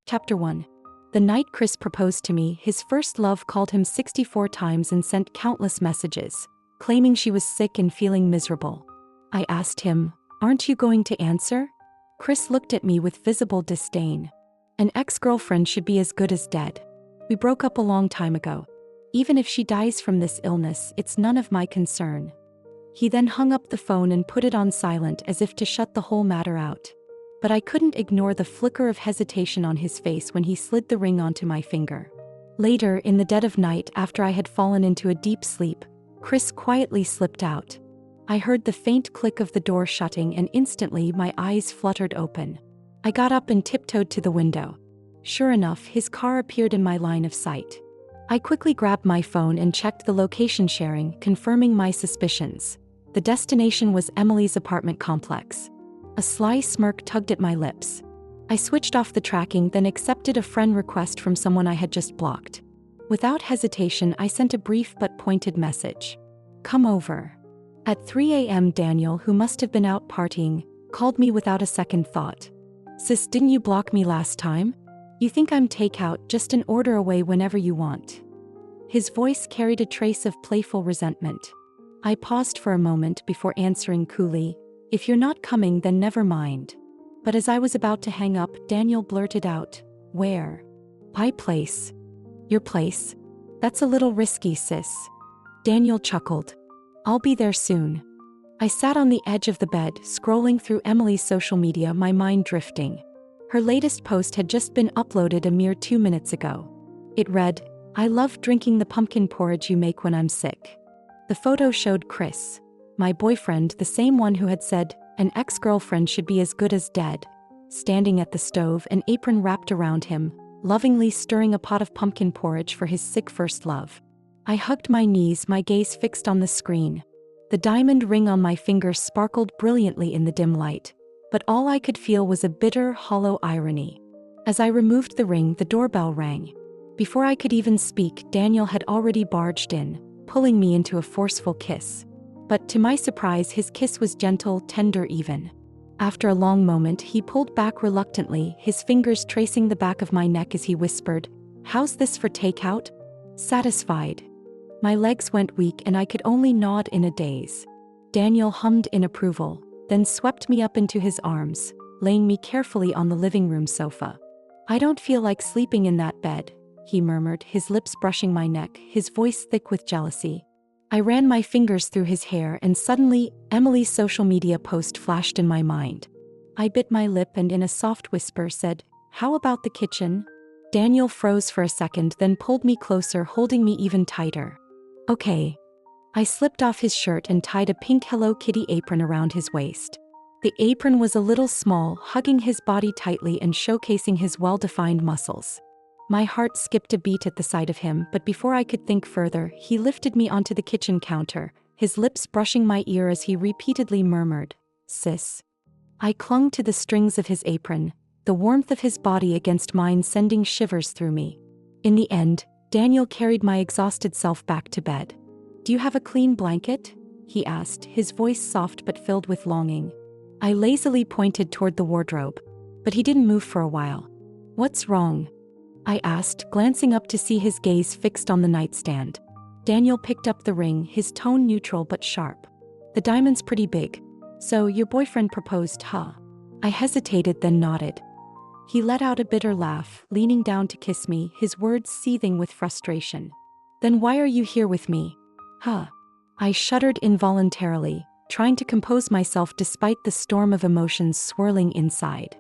Chapter 1. The night Chris proposed to me, his first love called him 64 times and sent countless messages, claiming she was sick and feeling miserable. I asked him, "Aren't you going to answer?" Chris looked at me with visible disdain. "An ex-girlfriend should be as good as dead. We broke up a long time ago. Even if she dies from this illness, it's none of my concern." He then hung up the phone and put it on silent as if to shut the whole matter out. But I couldn't ignore the flicker of hesitation on his face when he slid the ring onto my finger. Later, in the dead of night after I had fallen into a deep sleep, Chris quietly slipped out. I heard the faint click of the door shutting and instantly my eyes fluttered open. I got up and tiptoed to the window. Sure enough, his car appeared in my line of sight. I quickly grabbed my phone and checked the location sharing, confirming my suspicions. The destination was Emily's apartment complex. A sly smirk tugged at my lips. I switched off the tracking, then accepted a friend request from someone I had just blocked. Without hesitation, I sent a brief but pointed message. "Come over." At 3 a.m., Daniel, who must have been out partying, called me without a second thought. "Sis, didn't you block me last time? You think I'm takeout, just an order away whenever you want." His voice carried a trace of playful resentment. I paused for a moment before answering coolly, "If you're not coming, then never mind." But as I was about to hang up, Daniel blurted out, "Where?" "My place." "Your place? That's a little risky, sis." Daniel chuckled. "I'll be there soon." I sat on the edge of the bed, scrolling through Emily's social media, my mind drifting. Her latest post had just been uploaded a mere 2 minutes ago. It read, "I love drinking the pumpkin porridge you make when I'm sick." The photo showed Chris, my boyfriend, the same one who had said, "An ex-girlfriend should be as good as dead," standing at the stove, an apron wrapped around him, lovingly stirring a pot of pumpkin porridge for his sick first love. I hugged my knees, my gaze fixed on the screen. The diamond ring on my finger sparkled brilliantly in the dim light, but all I could feel was a bitter, hollow irony. As I removed the ring, the doorbell rang. Before I could even speak, Daniel had already barged in, pulling me into a forceful kiss. But to my surprise, his kiss was gentle, tender even. After a long moment, he pulled back reluctantly, his fingers tracing the back of my neck as he whispered, "How's this for takeout?" Satisfied. My legs went weak and I could only nod in a daze. Daniel hummed in approval, then swept me up into his arms, laying me carefully on the living room sofa. "I don't feel like sleeping in that bed," he murmured, his lips brushing my neck, his voice thick with jealousy. I ran my fingers through his hair and suddenly, Emily's social media post flashed in my mind. I bit my lip and in a soft whisper said, "How about the kitchen?" Daniel froze for a second, then pulled me closer, holding me even tighter. "Okay." I slipped off his shirt and tied a pink Hello Kitty apron around his waist. The apron was a little small, hugging his body tightly and showcasing his well-defined muscles. My heart skipped a beat at the sight of him, but before I could think further, he lifted me onto the kitchen counter, his lips brushing my ear as he repeatedly murmured, "Sis." I clung to the strings of his apron, the warmth of his body against mine sending shivers through me. In the end, Daniel carried my exhausted self back to bed. "Do you have a clean blanket?" he asked, his voice soft but filled with longing. I lazily pointed toward the wardrobe, but he didn't move for a while. "What's wrong?" I asked, glancing up to see his gaze fixed on the nightstand. Daniel picked up the ring, his tone neutral but sharp. "The diamond's pretty big. So, your boyfriend proposed, huh?" I hesitated, then nodded. He let out a bitter laugh, leaning down to kiss me, his words seething with frustration. "Then why are you here with me? Huh?" I shuddered involuntarily, trying to compose myself despite the storm of emotions swirling inside.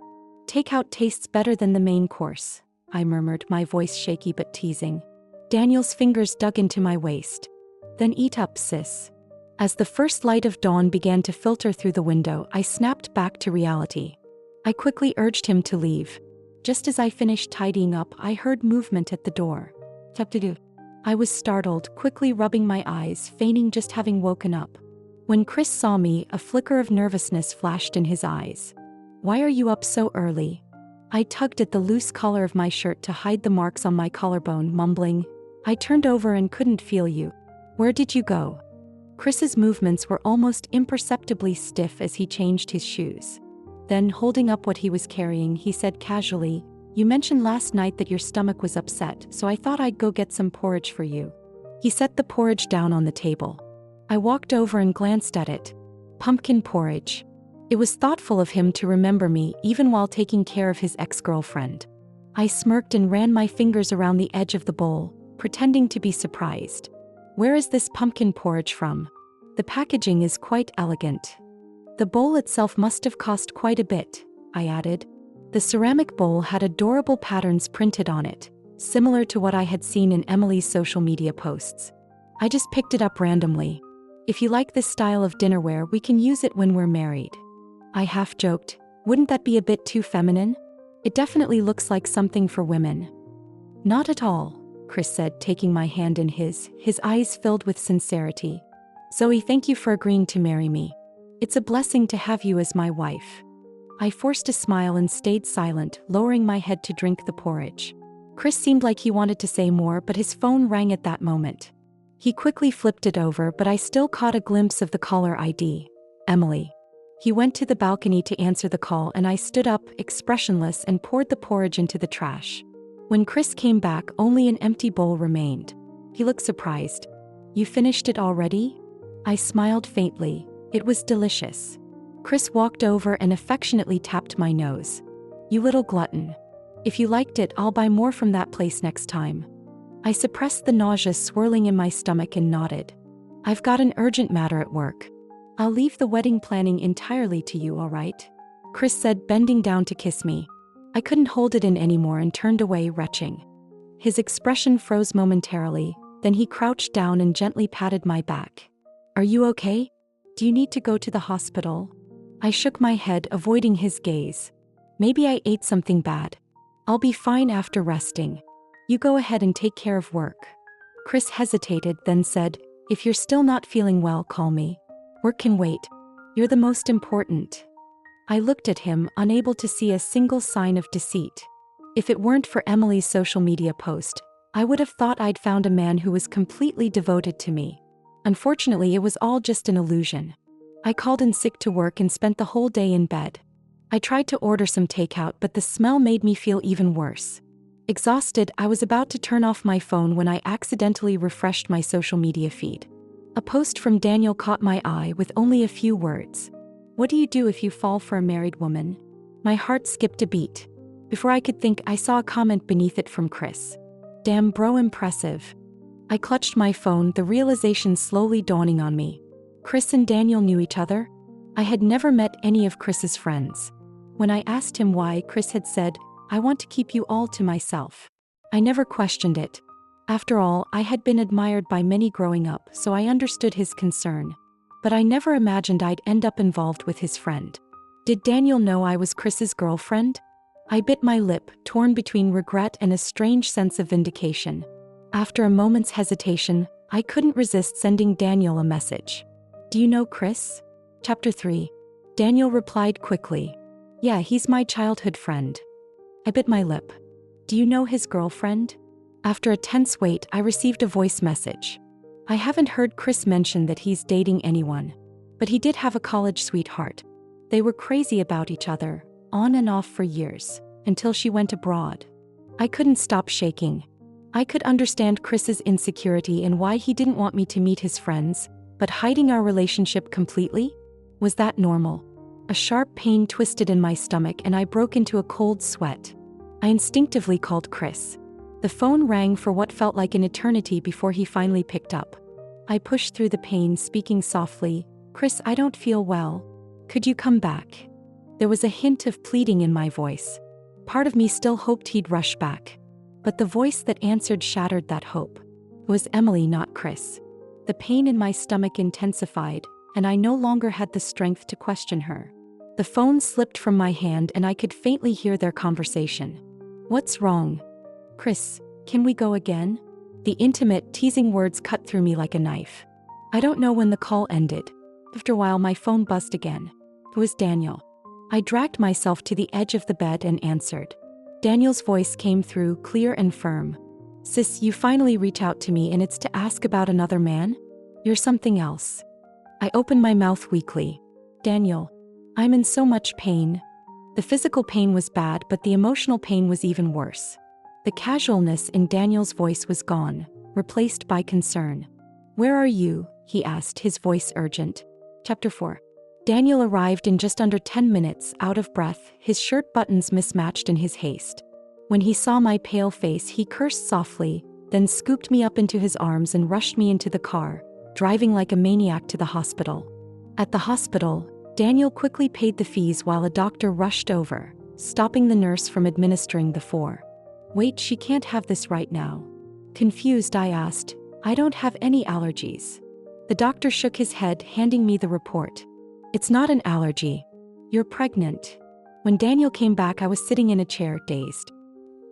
"Takeout tastes better than the main course," I murmured, my voice shaky but teasing. Daniel's fingers dug into my waist. "Then eat up, sis." As the first light of dawn began to filter through the window, I snapped back to reality. I quickly urged him to leave. Just as I finished tidying up, I heard movement at the door. "Tap-to-do." I was startled, quickly rubbing my eyes, feigning just having woken up. When Chris saw me, a flicker of nervousness flashed in his eyes. "Why are you up so early?" I tugged at the loose collar of my shirt to hide the marks on my collarbone, mumbling, "I turned over and couldn't feel you. Where did you go?" Chris's movements were almost imperceptibly stiff as he changed his shoes. Then, holding up what he was carrying, he said casually, You mentioned last night that your stomach was upset, so I thought I'd go get some porridge for you. He set the porridge down on the table. I walked over and glanced at it. Pumpkin porridge. It was thoughtful of him to remember me even while taking care of his ex-girlfriend. I smirked and ran my fingers around the edge of the bowl, pretending to be surprised. Where is this pumpkin porridge from? The packaging is quite elegant. The bowl itself must have cost quite a bit, I added. The ceramic bowl had adorable patterns printed on it, similar to what I had seen in Emily's social media posts. I just picked it up randomly. If you like this style of dinnerware, we can use it when we're married. I half joked, wouldn't that be a bit too feminine? It definitely looks like something for women. Not at all, Chris said, taking my hand in his eyes filled with sincerity. Zoe, thank you for agreeing to marry me. It's a blessing to have you as my wife. I forced a smile and stayed silent, lowering my head to drink the porridge. Chris seemed like he wanted to say more, but his phone rang at that moment. He quickly flipped it over, but I still caught a glimpse of the caller ID. Emily. He went to the balcony to answer the call, and I stood up, expressionless, and poured the porridge into the trash. When Chris came back, only an empty bowl remained. He looked surprised. You finished it already? I smiled faintly. It was delicious. Chris walked over and affectionately tapped my nose. You little glutton. If you liked it, I'll buy more from that place next time. I suppressed the nausea swirling in my stomach and nodded. I've got an urgent matter at work. I'll leave the wedding planning entirely to you, all right? Chris said, bending down to kiss me. I couldn't hold it in anymore and turned away, retching. His expression froze momentarily, then he crouched down and gently patted my back. Are you okay? Do you need to go to the hospital? I shook my head, avoiding his gaze. Maybe I ate something bad. I'll be fine after resting. You go ahead and take care of work. Chris hesitated, then said, if you're still not feeling well, call me. Work can wait. You're the most important. I looked at him, unable to see a single sign of deceit. If it weren't for Emily's social media post, I would have thought I'd found a man who was completely devoted to me. Unfortunately, it was all just an illusion. I called in sick to work and spent the whole day in bed. I tried to order some takeout, but the smell made me feel even worse. Exhausted, I was about to turn off my phone when I accidentally refreshed my social media feed. A post from Daniel caught my eye with only a few words. What do you do if you fall for a married woman? My heart skipped a beat. Before I could think, I saw a comment beneath it from Chris. Damn bro, impressive. I clutched my phone, the realization slowly dawning on me. Chris and Daniel knew each other? I had never met any of Chris's friends. When I asked him why, Chris had said, I want to keep you all to myself. I never questioned it. After all, I had been admired by many growing up, so I understood his concern. But I never imagined I'd end up involved with his friend. Did Daniel know I was Chris's girlfriend? I bit my lip, torn between regret and a strange sense of vindication. After a moment's hesitation, I couldn't resist sending Daniel a message. Do you know Chris? Chapter 3. Daniel replied quickly. Yeah, he's my childhood friend. I bit my lip. Do you know his girlfriend? After a tense wait, I received a voice message. I haven't heard Chris mention that he's dating anyone, but he did have a college sweetheart. They were crazy about each other, on and off for years, until she went abroad. I couldn't stop shaking. I could understand Chris's insecurity and why he didn't want me to meet his friends, but hiding our relationship completely? Was that normal? A sharp pain twisted in my stomach and I broke into a cold sweat. I instinctively called Chris. The phone rang for what felt like an eternity before he finally picked up. I pushed through the pain, speaking softly. Chris, I don't feel well. Could you come back? There was a hint of pleading in my voice. Part of me still hoped he'd rush back. But the voice that answered shattered that hope. It was Emily, not Chris. The pain in my stomach intensified, and I no longer had the strength to question her. The phone slipped from my hand and I could faintly hear their conversation. What's wrong? Chris, can we go again? The intimate, teasing words cut through me like a knife. I don't know when the call ended. After a while, my phone buzzed again. It was Daniel. I dragged myself to the edge of the bed and answered. Daniel's voice came through, clear and firm. Sis, you finally reach out to me and it's to ask about another man? You're something else. I opened my mouth weakly. Daniel, I'm in so much pain. The physical pain was bad, but the emotional pain was even worse. The casualness in Daniel's voice was gone, replaced by concern. "Where are you?" he asked, his voice urgent. Chapter 4. Daniel arrived in just under 10 minutes, out of breath, his shirt buttons mismatched in his haste. When he saw my pale face, he cursed softly, then scooped me up into his arms and rushed me into the car, driving like a maniac to the hospital. At the hospital, Daniel quickly paid the fees while a doctor rushed over, stopping the nurse from administering the 4. "Wait, she can't have this right now." Confused, I asked, "I don't have any allergies." The doctor shook his head, handing me the report. "It's not an allergy. You're pregnant." When Daniel came back, I was sitting in a chair, dazed.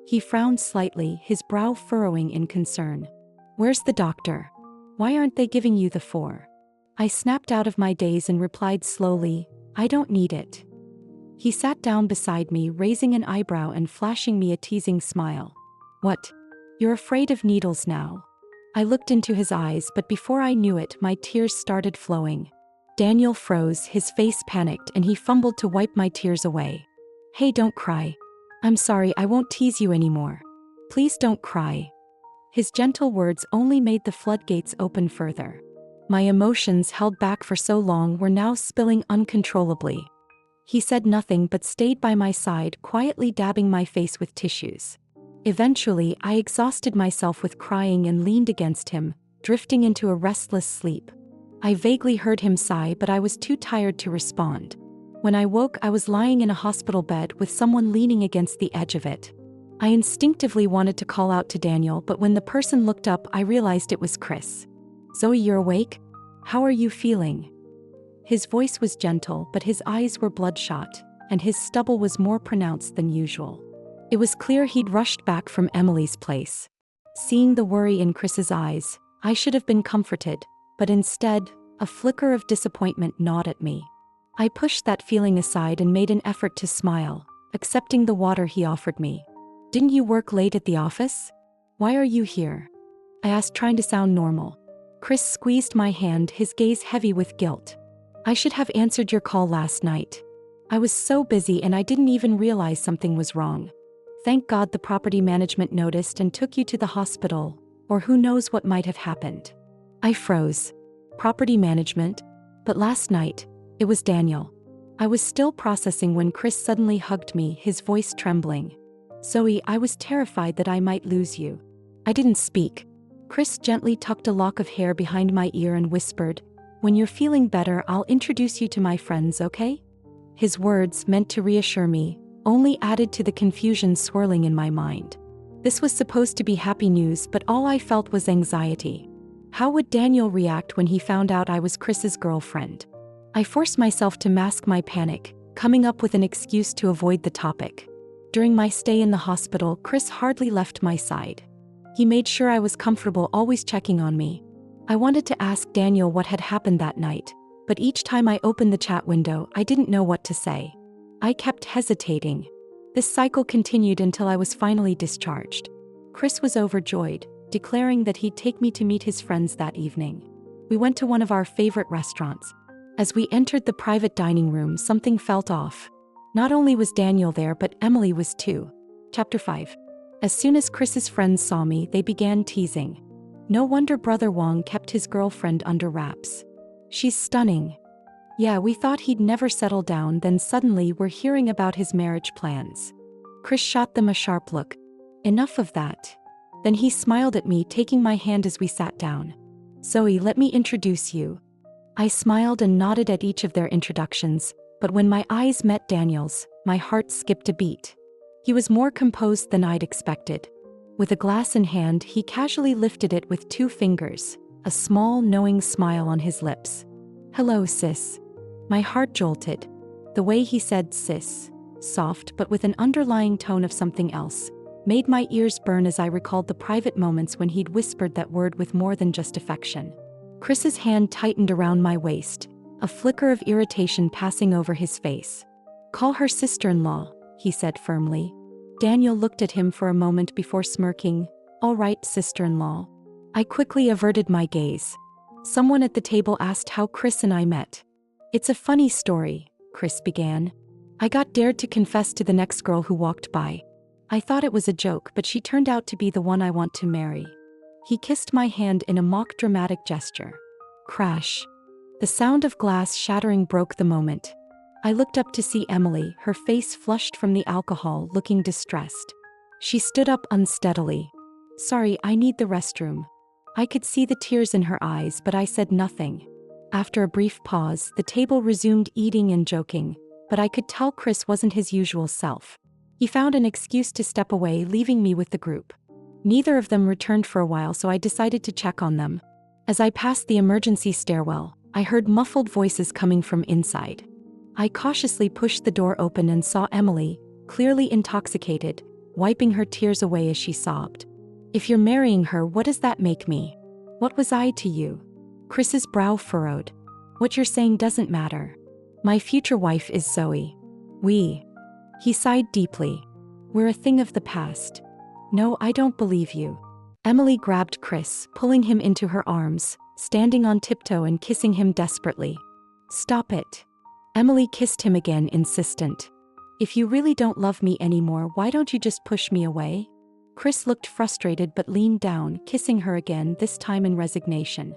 He frowned slightly, his brow furrowing in concern. "Where's the doctor? Why aren't they giving you the 4?" I snapped out of my daze and replied slowly, "I don't need it." He sat down beside me, raising an eyebrow and flashing me a teasing smile. "What? You're afraid of needles now?" I looked into his eyes, but before I knew it, my tears started flowing. Daniel froze, his face panicked, and he fumbled to wipe my tears away. "Hey, don't cry. I'm sorry, I won't tease you anymore. Please don't cry." His gentle words only made the floodgates open further. My emotions, held back for so long, were now spilling uncontrollably. He said nothing but stayed by my side, quietly dabbing my face with tissues. Eventually, I exhausted myself with crying and leaned against him, drifting into a restless sleep. I vaguely heard him sigh, but I was too tired to respond. When I woke, I was lying in a hospital bed with someone leaning against the edge of it. I instinctively wanted to call out to Daniel, but when the person looked up, I realized it was Chris. "Zoe, you're awake? How are you feeling?" His voice was gentle, but his eyes were bloodshot, and his stubble was more pronounced than usual. It was clear he'd rushed back from Emily's place. Seeing the worry in Chris's eyes, I should have been comforted, but instead, a flicker of disappointment gnawed at me. I pushed that feeling aside and made an effort to smile, accepting the water he offered me. "Didn't you work late at the office? Why are you here?" I asked, trying to sound normal. Chris squeezed my hand, his gaze heavy with guilt. "I should have answered your call last night. I was so busy and I didn't even realize something was wrong. Thank God the property management noticed and took you to the hospital, or who knows what might have happened." I froze. Property management? But last night, it was Daniel. I was still processing when Chris suddenly hugged me, his voice trembling. "Zoe, I was terrified that I might lose you." I didn't speak. Chris gently tucked a lock of hair behind my ear and whispered, "When you're feeling better, I'll introduce you to my friends, okay?" His words, meant to reassure me, only added to the confusion swirling in my mind. This was supposed to be happy news, but all I felt was anxiety. How would Daniel react when he found out I was Chris's girlfriend? I forced myself to mask my panic, coming up with an excuse to avoid the topic. During my stay in the hospital, Chris hardly left my side. He made sure I was comfortable, always checking on me. I wanted to ask Daniel what had happened that night, but each time I opened the chat window, I didn't know what to say. I kept hesitating. This cycle continued until I was finally discharged. Chris was overjoyed, declaring that he'd take me to meet his friends that evening. We went to one of our favorite restaurants. As we entered the private dining room, something felt off. Not only was Daniel there, but Emily was too. Chapter 5. As soon as Chris's friends saw me, they began teasing. No wonder Brother Wong kept his girlfriend under wraps. "She's stunning." Yeah, we thought he'd never settle down, then suddenly we're hearing about his marriage plans. Chris shot them a sharp look. "Enough of that." Then he smiled at me, taking my hand as we sat down. "Zoe, let me introduce you." I smiled and nodded at each of their introductions, but when my eyes met Daniel's, my heart skipped a beat. He was more composed than I'd expected. With a glass in hand, he casually lifted it with 2 fingers, a small, knowing smile on his lips. "Hello, sis." My heart jolted. The way he said sis, soft but with an underlying tone of something else, made my ears burn as I recalled the private moments when he'd whispered that word with more than just affection. Chris's hand tightened around my waist, a flicker of irritation passing over his face. "Call her sister-in-law," he said firmly. Daniel looked at him for a moment before smirking. "All right, sister-in-law." I quickly averted my gaze. Someone at the table asked how Chris and I met. "It's a funny story," Chris began. I got dared to confess to the next girl who walked by. I thought it was a joke, but she turned out to be the one I want to marry. He kissed my hand in a mock dramatic gesture. Crash. The sound of glass shattering broke the moment. I looked up to see Emily, her face flushed from the alcohol, looking distressed. She stood up unsteadily. Sorry, I need the restroom. I could see the tears in her eyes, but I said nothing. After a brief pause, the table resumed eating and joking, but I could tell Chris wasn't his usual self. He found an excuse to step away, leaving me with the group. Neither of them returned for a while, so I decided to check on them. As I passed the emergency stairwell, I heard muffled voices coming from inside. I cautiously pushed the door open and saw Emily, clearly intoxicated, wiping her tears away as she sobbed. If you're marrying her, what does that make me? What was I to you? Chris's brow furrowed. What you're saying doesn't matter. My future wife is Zoe. He sighed deeply. We're a thing of the past. No, I don't believe you. Emily grabbed Chris, pulling him into her arms, standing on tiptoe and kissing him desperately. Stop it. Emily kissed him again, insistent. If you really don't love me anymore, why don't you just push me away? Chris looked frustrated but leaned down, kissing her again, this time in resignation.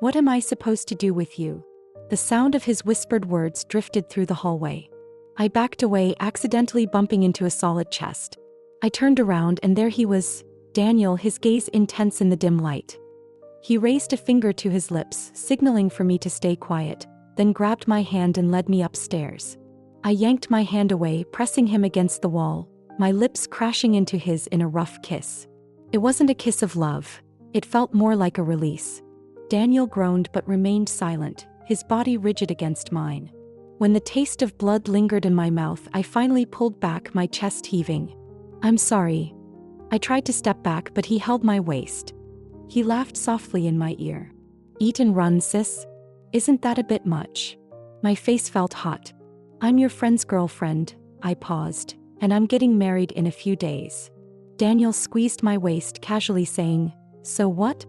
What am I supposed to do with you? The sound of his whispered words drifted through the hallway. I backed away, accidentally bumping into a solid chest. I turned around and there he was, Daniel, his gaze intense in the dim light. He raised a finger to his lips, signaling for me to stay quiet, then grabbed my hand and led me upstairs. I yanked my hand away, pressing him against the wall, my lips crashing into his in a rough kiss. It wasn't a kiss of love. It felt more like a release. Daniel groaned but remained silent, his body rigid against mine. When the taste of blood lingered in my mouth, I finally pulled back, my chest heaving. I'm sorry. I tried to step back, but he held my waist. He laughed softly in my ear. Eat and run, sis. Isn't that a bit much? My face felt hot. I'm your friend's girlfriend, I paused, and I'm getting married in a few days. Daniel squeezed my waist, casually saying, So what?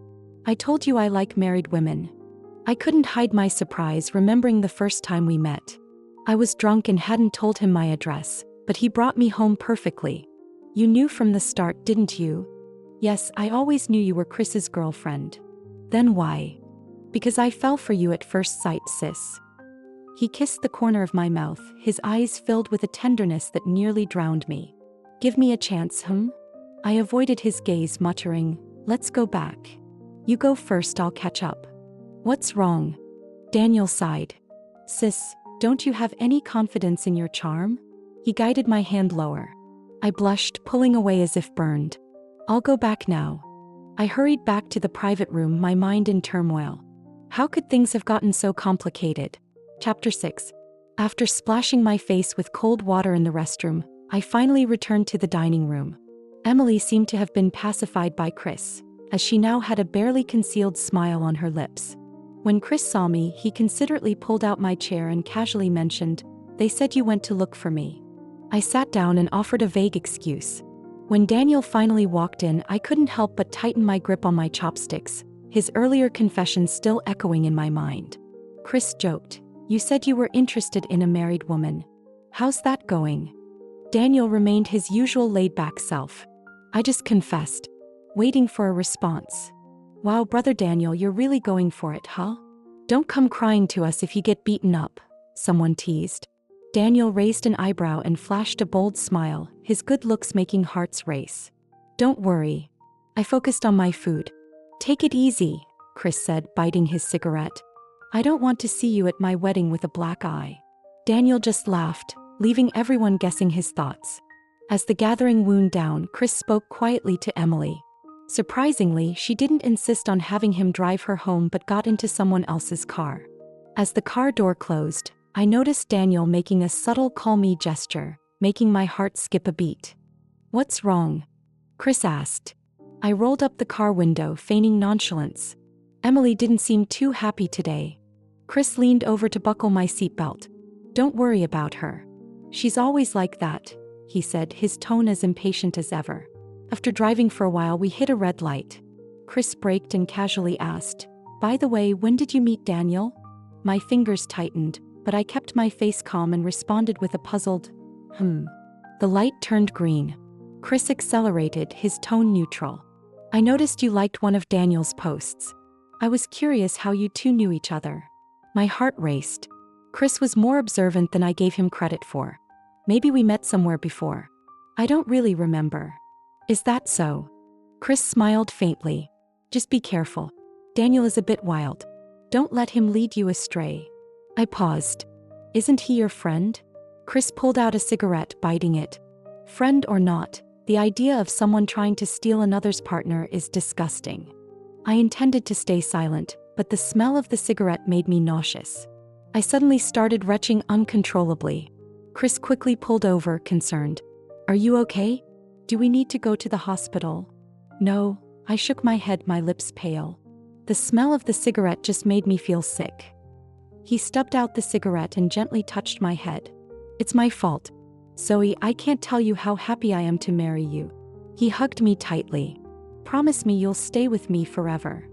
I told you I like married women. I couldn't hide my surprise, remembering the first time we met. I was drunk and hadn't told him my address, but he brought me home perfectly. You knew from the start, didn't you? Yes, I always knew you were Chris's girlfriend. Then why? Because I fell for you at first sight, sis. He kissed the corner of my mouth, his eyes filled with a tenderness that nearly drowned me. Give me a chance, I avoided his gaze, muttering, Let's go back. You go first, I'll catch up. What's wrong? Daniel sighed. Sis, don't you have any confidence in your charm? He guided my hand lower. I blushed, pulling away as if burned. I'll go back now. I hurried back to the private room, my mind in turmoil. How could things have gotten so complicated? Chapter 6. After splashing my face with cold water in the restroom, I finally returned to the dining room. Emily seemed to have been pacified by Chris, as she now had a barely concealed smile on her lips. When Chris saw me, he considerately pulled out my chair and casually mentioned, They said you went to look for me. I sat down and offered a vague excuse. When Daniel finally walked in, I couldn't help but tighten my grip on my chopsticks, his earlier confession still echoing in my mind. Chris joked, You said you were interested in a married woman. How's that going? Daniel remained his usual laid-back self. I just confessed, waiting for a response. Wow, brother Daniel, you're really going for it, huh? Don't come crying to us if you get beaten up, someone teased. Daniel raised an eyebrow and flashed a bold smile, his good looks making hearts race. Don't worry. I focused on my food. Take it easy, Chris said, biting his cigarette. I don't want to see you at my wedding with a black eye. Daniel just laughed, leaving everyone guessing his thoughts. As the gathering wound down, Chris spoke quietly to Emily. Surprisingly, she didn't insist on having him drive her home but got into someone else's car. As the car door closed, I noticed Daniel making a subtle call me gesture, making my heart skip a beat. What's wrong? Chris asked. I rolled up the car window, feigning nonchalance. Emily didn't seem too happy today. Chris leaned over to buckle my seatbelt. Don't worry about her. She's always like that, he said, his tone as impatient as ever. After driving for a while, we hit a red light. Chris braked and casually asked, By the way, when did you meet Daniel? My fingers tightened, but I kept my face calm and responded with a puzzled, The light turned green. Chris accelerated, his tone neutral. I noticed you liked one of Daniel's posts. I was curious how you two knew each other. My heart raced. Chris was more observant than I gave him credit for. Maybe we met somewhere before. I don't really remember. Is that so? Chris smiled faintly. Just be careful. Daniel is a bit wild. Don't let him lead you astray. I paused. Isn't he your friend? Chris pulled out a cigarette, biting it. Friend or not, the idea of someone trying to steal another's partner is disgusting. I intended to stay silent, but the smell of the cigarette made me nauseous. I suddenly started retching uncontrollably. Chris quickly pulled over, concerned. Are you okay? Do we need to go to the hospital? No, I shook my head, my lips pale. The smell of the cigarette just made me feel sick. He stubbed out the cigarette and gently touched my head. It's my fault. Zoe, I can't tell you how happy I am to marry you. He hugged me tightly. Promise me you'll stay with me forever.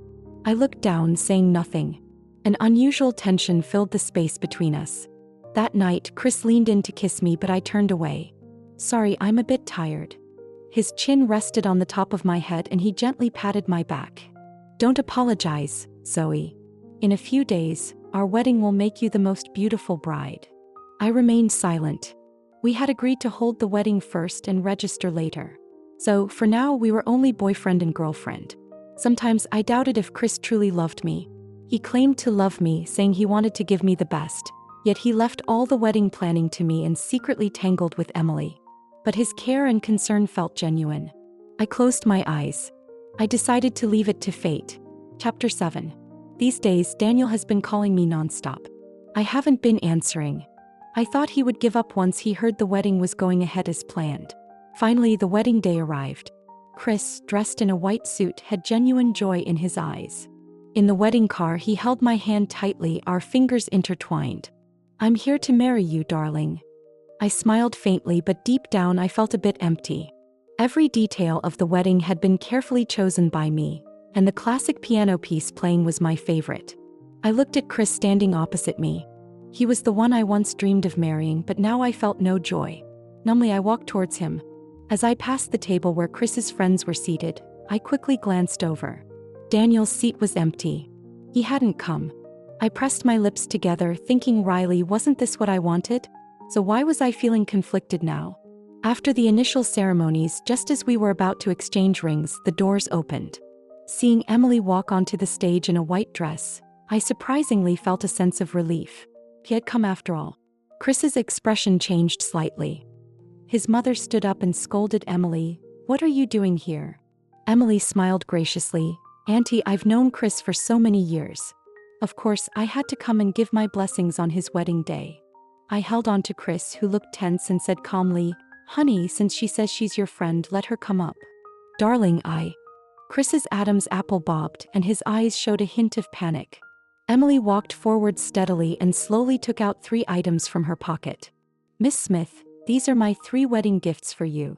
I looked down, saying nothing. An unusual tension filled the space between us. That night, Chris leaned in to kiss me, but I turned away. Sorry, I'm a bit tired. His chin rested on the top of my head and he gently patted my back. Don't apologize, Zoe. In a few days, our wedding will make you the most beautiful bride. I remained silent. We had agreed to hold the wedding first and register later. So, for now, we were only boyfriend and girlfriend. Sometimes I doubted if Chris truly loved me. He claimed to love me, saying he wanted to give me the best. Yet he left all the wedding planning to me and secretly tangled with Emily. But his care and concern felt genuine. I closed my eyes. I decided to leave it to fate. Chapter 7. These days, Daniel has been calling me nonstop. I haven't been answering. I thought he would give up once he heard the wedding was going ahead as planned. Finally, the wedding day arrived. Chris, dressed in a white suit, had genuine joy in his eyes. In the wedding car, he held my hand tightly, our fingers intertwined. I'm here to marry you, darling. I smiled faintly, but deep down I felt a bit empty. Every detail of the wedding had been carefully chosen by me, and the classic piano piece playing was my favorite. I looked at Chris standing opposite me. He was the one I once dreamed of marrying, but now I felt no joy. Numbly, I walked towards him. As I passed the table where Chris's friends were seated, I quickly glanced over. Daniel's seat was empty. He hadn't come. I pressed my lips together, thinking, Riley, wasn't this what I wanted? So why was I feeling conflicted now? After the initial ceremonies, just as we were about to exchange rings, the doors opened. Seeing Emily walk onto the stage in a white dress, I surprisingly felt a sense of relief. He had come after all. Chris's expression changed slightly. His mother stood up and scolded Emily. What are you doing here? Emily smiled graciously. Auntie, I've known Chris for so many years. Of course, I had to come and give my blessings on his wedding day. I held on to Chris, who looked tense, and said calmly, Honey, since she says she's your friend, let her come up. Darling, Chris's Adam's apple bobbed, and his eyes showed a hint of panic. Emily walked forward steadily and slowly took out 3 items from her pocket. Miss Smith, these are my 3 wedding gifts for you.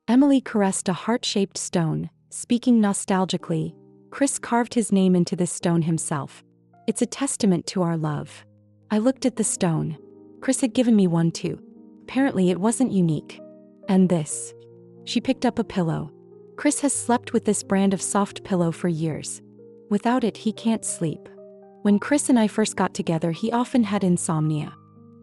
Emily caressed a heart-shaped stone, speaking nostalgically. Chris carved his name into this stone himself. It's a testament to our love. I looked at the stone. Chris had given me one too. Apparently it wasn't unique. And this. She picked up a pillow. Chris has slept with this brand of soft pillow for years. Without it, he can't sleep. When Chris and I first got together, he often had insomnia.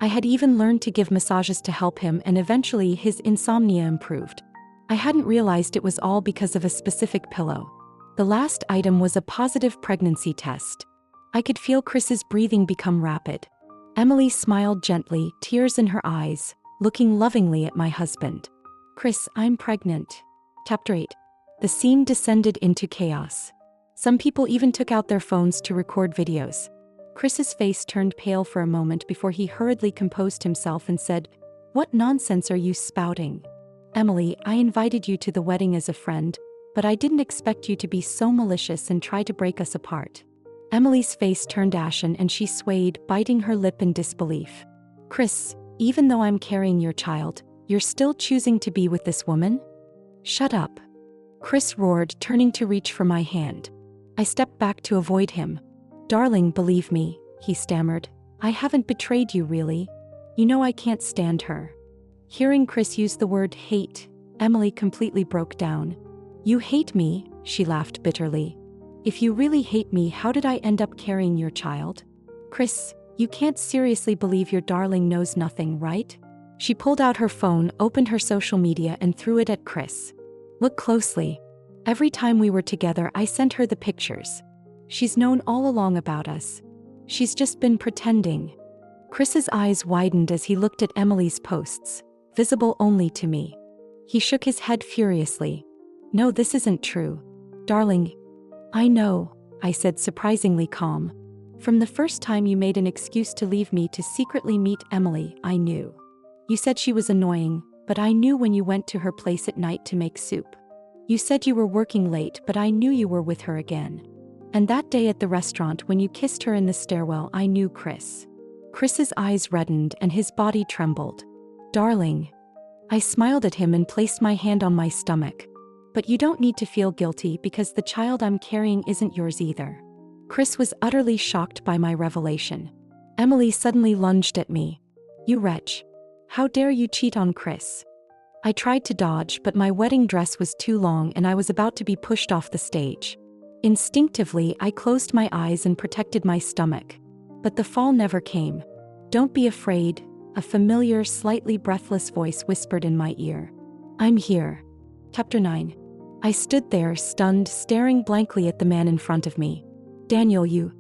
I had even learned to give massages to help him, and eventually his insomnia improved. I hadn't realized it was all because of a specific pillow. The last item was a positive pregnancy test. I could feel Chris's breathing become rapid. Emily smiled gently, tears in her eyes, looking lovingly at my husband. Chris, I'm pregnant. Chapter 8. The scene descended into chaos. Some people even took out their phones to record videos. Chris's face turned pale for a moment before he hurriedly composed himself and said, What nonsense are you spouting? Emily, I invited you to the wedding as a friend, but I didn't expect you to be so malicious and try to break us apart. Emily's face turned ashen and she swayed, biting her lip in disbelief. Chris, even though I'm carrying your child, you're still choosing to be with this woman? Shut up. Chris roared, turning to reach for my hand. I stepped back to avoid him. Darling, believe me, he stammered. I haven't betrayed you really. You know I can't stand her. Hearing Chris use the word hate, Emily completely broke down. You hate me, she laughed bitterly. If you really hate me, how did I end up carrying your child? Chris, you can't seriously believe your darling knows nothing, right? She pulled out her phone, opened her social media, and threw it at Chris. Look closely. Every time we were together, I sent her the pictures. She's known all along about us. She's just been pretending. Chris's eyes widened as he looked at Emily's posts, visible only to me. He shook his head furiously. No, this isn't true. Darling, I know, I said, surprisingly calm. From the first time you made an excuse to leave me to secretly meet Emily, I knew. You said she was annoying, but I knew when you went to her place at night to make soup. You said you were working late, but I knew you were with her again. And that day at the restaurant when you kissed her in the stairwell, I knew Chris. Chris's eyes reddened and his body trembled. Darling. I smiled at him and placed my hand on my stomach. But you don't need to feel guilty because the child I'm carrying isn't yours either. Chris was utterly shocked by my revelation. Emily suddenly lunged at me. You wretch. How dare you cheat on Chris? I tried to dodge, but my wedding dress was too long and I was about to be pushed off the stage. Instinctively, I closed my eyes and protected my stomach. But the fall never came. Don't be afraid, a familiar, slightly breathless voice whispered in my ear. I'm here. Chapter 9. I stood there, stunned, staring blankly at the man in front of me. Daniel, you.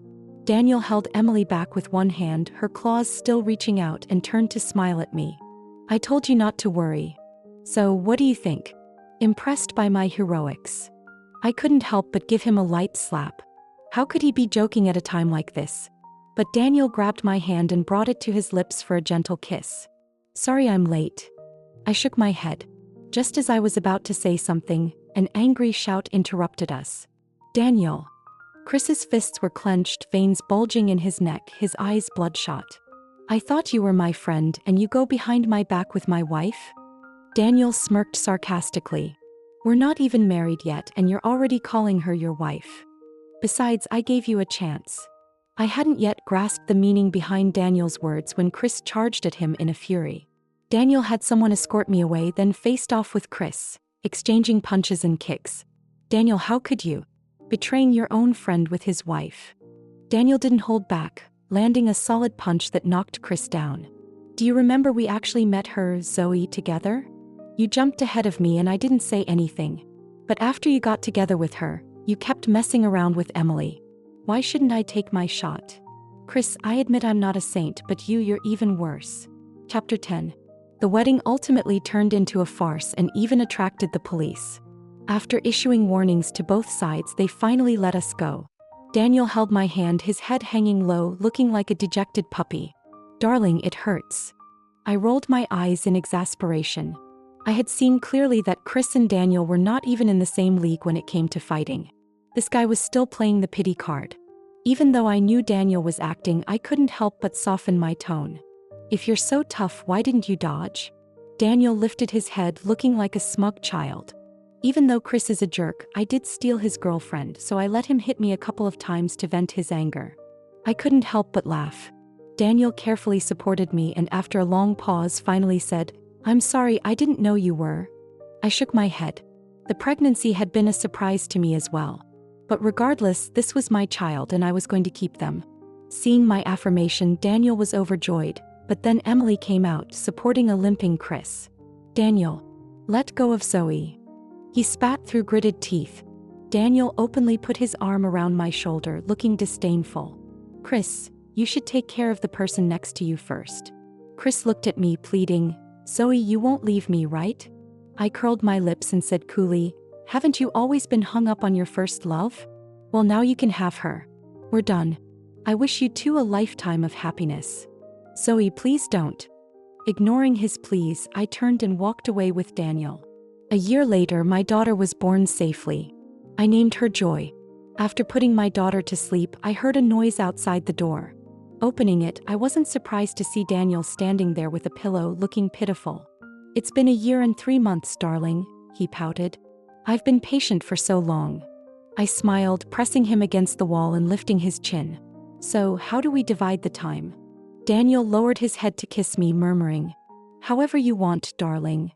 Daniel held Emily back with one hand, her claws still reaching out, and turned to smile at me. I told you not to worry. So, what do you think? Impressed by my heroics. I couldn't help but give him a light slap. How could he be joking at a time like this? But Daniel grabbed my hand and brought it to his lips for a gentle kiss. Sorry I'm late. I shook my head. Just as I was about to say something, an angry shout interrupted us. Daniel. Chris's fists were clenched, veins bulging in his neck, his eyes bloodshot. I thought you were my friend and you go behind my back with my wife? Daniel smirked sarcastically. We're not even married yet and you're already calling her your wife. Besides, I gave you a chance. I hadn't yet grasped the meaning behind Daniel's words when Chris charged at him in a fury. Daniel had someone escort me away, then faced off with Chris, exchanging punches and kicks. Daniel, how could you? Betraying your own friend with his wife. Daniel didn't hold back, landing a solid punch that knocked Chris down. Do you remember we actually met her, Zoe, together? You jumped ahead of me and I didn't say anything. But after you got together with her, you kept messing around with Emily. Why shouldn't I take my shot? Chris, I admit I'm not a saint, but you're even worse. Chapter 10. The wedding ultimately turned into a farce and even attracted the police. After issuing warnings to both sides, they finally let us go. Daniel held my hand, his head hanging low, looking like a dejected puppy. Darling, it hurts. I rolled my eyes in exasperation. I had seen clearly that Chris and Daniel were not even in the same league when it came to fighting. This guy was still playing the pity card. Even though I knew Daniel was acting, I couldn't help but soften my tone. If you're so tough, why didn't you dodge? Daniel lifted his head, looking like a smug child. Even though Chris is a jerk, I did steal his girlfriend, so I let him hit me a couple of times to vent his anger. I couldn't help but laugh. Daniel carefully supported me and after a long pause finally said, I'm sorry, I didn't know you were. I shook my head. The pregnancy had been a surprise to me as well. But regardless, this was my child and I was going to keep them. Seeing my affirmation, Daniel was overjoyed, but then Emily came out, supporting a limping Chris. Daniel, let go of Zoe. He spat through gritted teeth. Daniel openly put his arm around my shoulder, looking disdainful. Chris, you should take care of the person next to you first. Chris looked at me, pleading, Zoe, you won't leave me, right? I curled my lips and said coolly, haven't you always been hung up on your first love? Well, now you can have her. We're done. I wish you two a lifetime of happiness. Zoe, please don't. Ignoring his pleas, I turned and walked away with Daniel. A year later, my daughter was born safely. I named her Joy. After putting my daughter to sleep, I heard a noise outside the door. Opening it, I wasn't surprised to see Daniel standing there with a pillow, looking pitiful. It's been a year and 3 months, darling, he pouted. I've been patient for so long. I smiled, pressing him against the wall and lifting his chin. So, how do we divide the time? Daniel lowered his head to kiss me, murmuring, "However you want, darling."